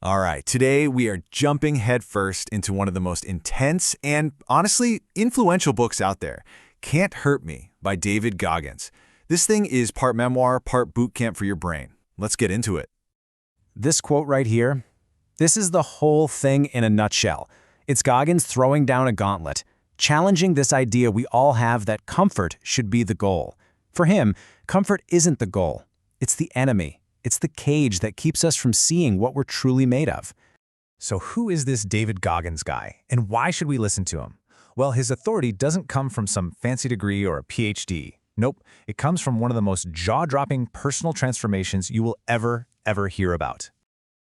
All right, today we are jumping headfirst into one of the most intense and, honestly, influential books out there, Can't Hurt Me by David Goggins. This thing is part memoir, part boot camp for your brain. Let's get into it. This quote right here, this is the whole thing in a nutshell. It's Goggins throwing down a gauntlet, challenging this idea we all have that comfort should be the goal. For him, comfort isn't the goal. It's the enemy. It's the cage that keeps us from seeing what we're truly made of. So who is this David Goggins guy, and why should we listen to him? Well, his authority doesn't come from some fancy degree or a PhD. Nope, it comes from one of the most jaw-dropping personal transformations you will ever hear about.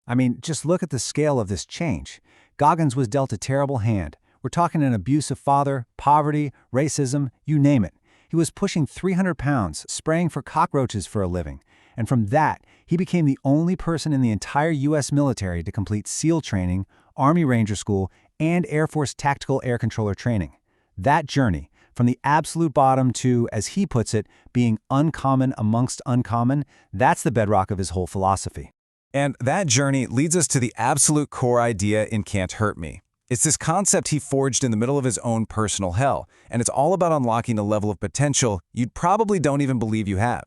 I mean, just look at the scale of this change. Goggins was dealt a terrible hand. We're talking an abusive father, poverty, racism, you name it. He was pushing 300 pounds, spraying for cockroaches for a living. And from that, he became the only person in the entire U.S. military to complete SEAL training, Army Ranger School, and Air Force Tactical Air Controller training. That journey, from the absolute bottom to, as he puts it, being uncommon amongst uncommon, that's the bedrock of his whole philosophy. And that journey leads us to the absolute core idea in Can't Hurt Me. It's this concept he forged in the middle of his own personal hell, and it's all about unlocking a level of potential you probably don't even believe you have.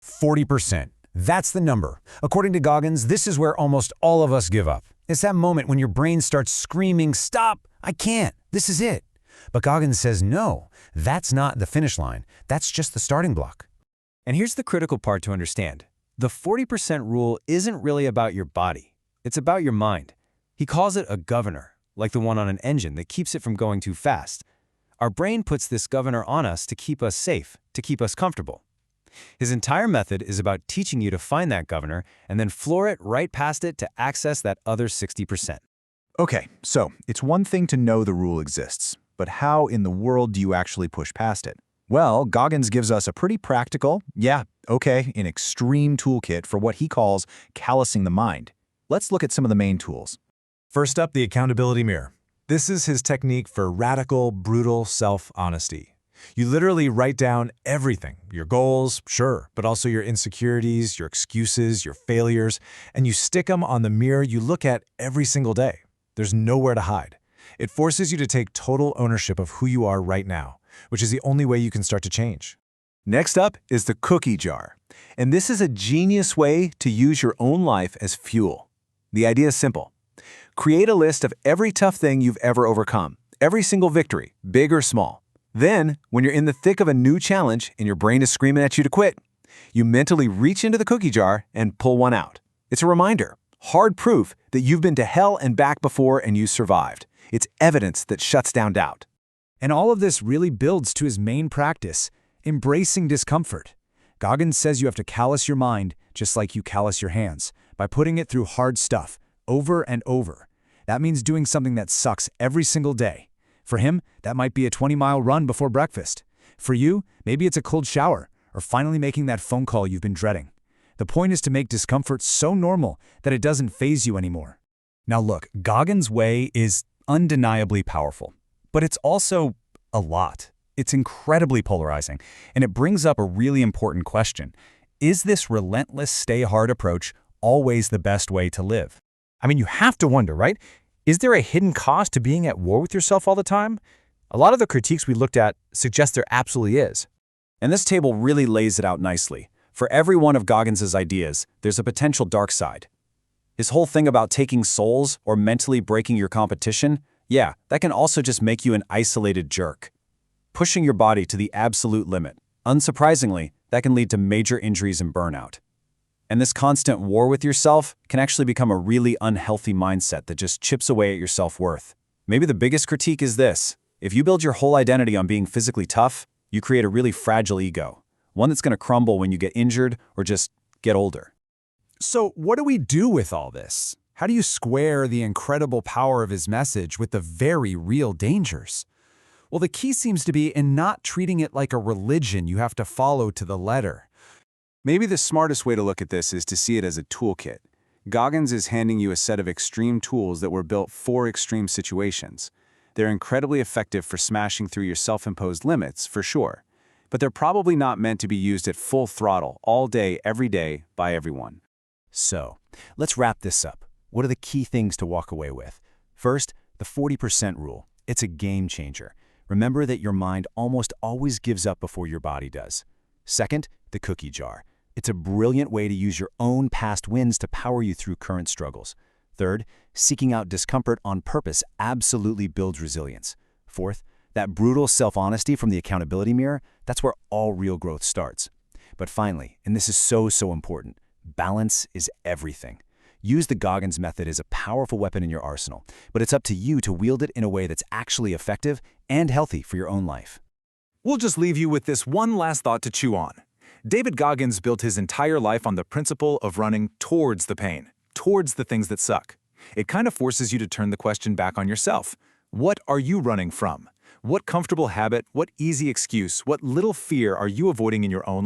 40%. That's the number. According to Goggins, this is where almost all of us give up. It's that moment when your brain starts screaming, "Stop! I can't! This is it!" But Goggins says, no, that's not the finish line. That's just the starting block. And here's the critical part to understand. The 40% rule isn't really about your body. It's about your mind. He calls it a governor, like the one on an engine that keeps it from going too fast. Our brain puts this governor on us to keep us safe, to keep us comfortable. His entire method is about teaching you to find that governor and then floor it right past it to access that other 60%. Okay, so it's one thing to know the rule exists, but how in the world do you actually push past it? Well, Goggins gives us a pretty practical, an extreme toolkit for what he calls callousing the mind. Let's look at some of the main tools. First up, the accountability mirror. This is his technique for radical, brutal self-honesty. You literally write down everything, your goals, sure, but also your insecurities, your excuses, your failures, and you stick them on the mirror you look at every single day. There's nowhere to hide. It forces you to take total ownership of who you are right now, which is the only way you can start to change. Next up is the cookie jar. And this is a genius way to use your own life as fuel. The idea is simple. Create a list of every tough thing you've ever overcome, every single victory, big or small. Then, when you're in the thick of a new challenge and your brain is screaming at you to quit, you mentally reach into the cookie jar and pull one out. It's a reminder, hard proof that you've been to hell and back before and you survived. It's evidence that shuts down doubt. And all of this really builds to his main practice, embracing discomfort. Goggins says you have to callous your mind just like you callous your hands, by putting it through hard stuff, over and over. That means doing something that sucks every single day. For him, that might be a 20-mile run before breakfast. For you, maybe it's a cold shower, or finally making that phone call you've been dreading. The point is to make discomfort so normal that it doesn't faze you anymore. Now look, Goggins' way is undeniably powerful, but it's also a lot. It's incredibly polarizing, and it brings up a really important question. Is this relentless stay-hard approach always the best way to live? I mean, you have to wonder, right? Is there a hidden cost to being at war with yourself all the time? A lot of the critiques we looked at suggest there absolutely is. And this table really lays it out nicely. For every one of Goggins' ideas, there's a potential dark side. His whole thing about taking souls or mentally breaking your competition, that can also just make you an isolated jerk. Pushing your body to the absolute limit. Unsurprisingly, that can lead to major injuries and burnout. And this constant war with yourself can actually become a really unhealthy mindset that just chips away at your self-worth. Maybe the biggest critique is this. If you build your whole identity on being physically tough, you create a really fragile ego, one that's going to crumble when you get injured or just get older. So what do we do with all this? How do you square the incredible power of his message with the very real dangers? Well, the key seems to be in not treating it like a religion you have to follow to the letter. Maybe the smartest way to look at this is to see it as a toolkit. Goggins is handing you a set of extreme tools that were built for extreme situations. They're incredibly effective for smashing through your self-imposed limits, for sure. But they're probably not meant to be used at full throttle all day, every day, by everyone. So, let's wrap this up. What are the key things to walk away with? First, the 40% rule. It's a game changer. Remember that your mind almost always gives up before your body does. Second, the cookie jar. It's a brilliant way to use your own past wins to power you through current struggles. Third, seeking out discomfort on purpose absolutely builds resilience. Fourth, that brutal self-honesty from the accountability mirror, that's where all real growth starts. But finally, and this is so important, balance is everything. Use the Goggins method as a powerful weapon in your arsenal, but it's up to you to wield it in a way that's actually effective and healthy for your own life. We'll just leave you with this one last thought to chew on. David Goggins built his entire life on the principle of running towards the pain, towards the things that suck. It kind of forces you to turn the question back on yourself. What are you running from? What comfortable habit, what easy excuse, what little fear are you avoiding in your own life?